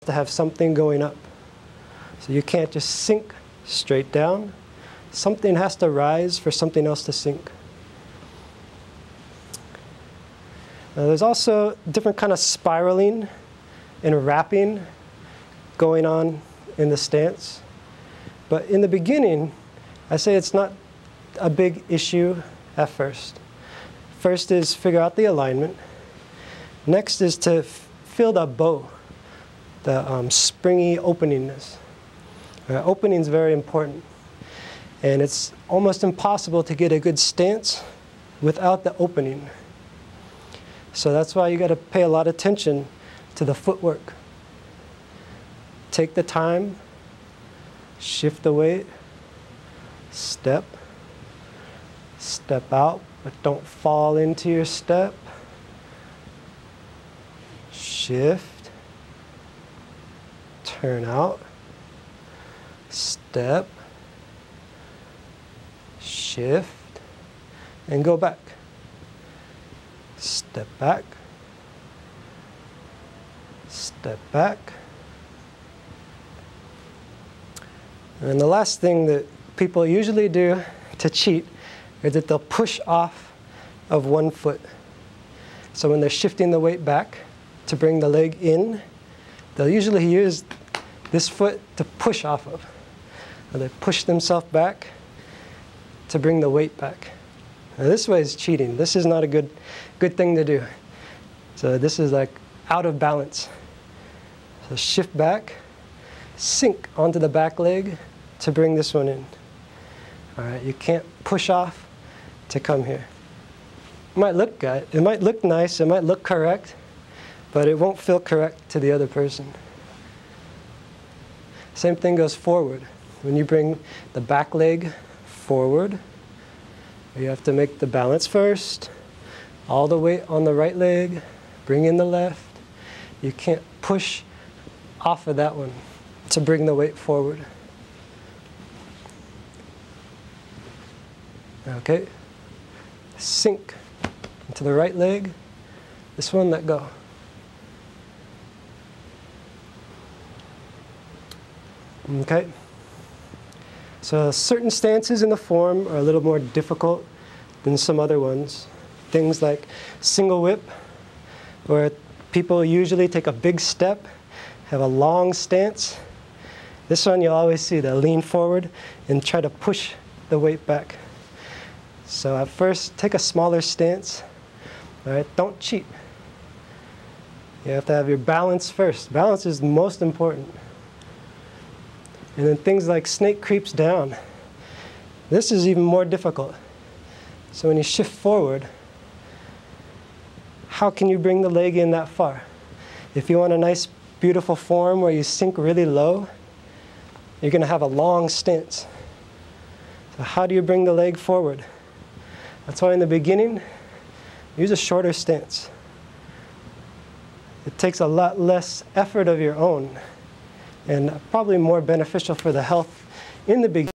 to have something going up. So you can't just sink straight down. Something has to rise for something else to sink. Now there's also different kind of spiraling and wrapping going on in the stance. But in the beginning, I say it's not a big issue at first. First is figure out the alignment. Next is to feel the bow, the springy openingness. Opening is very important. And it's almost impossible to get a good stance without the opening. So that's why you got to pay a lot of attention to the footwork. Take the time, shift the weight, step, step out, but don't fall into your step. Shift, turn out, step, shift, and go back. Step back, step back. And the last thing that people usually do to cheat is that they'll push off of one foot. So when they're shifting the weight back to bring the leg in, they'll usually use this foot to push off of. And they push themselves back to bring the weight back. Now this way is cheating. This is not a good thing to do. So this is like out of balance. So shift back, sink onto the back leg to bring this one in. All right, you can't push off to come here. It might look good, it might look nice, it might look correct, but it won't feel correct to the other person. Same thing goes forward. When you bring the back leg forward, you have to make the balance first, all the weight on the right leg, bring in the left. You can't push off of that one to bring the weight forward. Okay, sink into the right leg, this one, let go. Okay, so certain stances in the form are a little more difficult than some other ones. Things like single whip, where people usually take a big step, have a long stance. This one you'll always see, they'll lean forward and try to push the weight back. So at first, take a smaller stance. All right, don't cheat. You have to have your balance first. Balance is the most important. And then things like snake creeps down. This is even more difficult. So when you shift forward, how can you bring the leg in that far? If you want a nice, beautiful form where you sink really low, you're going to have a long stance. So how do you bring the leg forward? That's why in the beginning, use a shorter stance. It takes a lot less effort of your own, and probably more beneficial for the health in the beginning.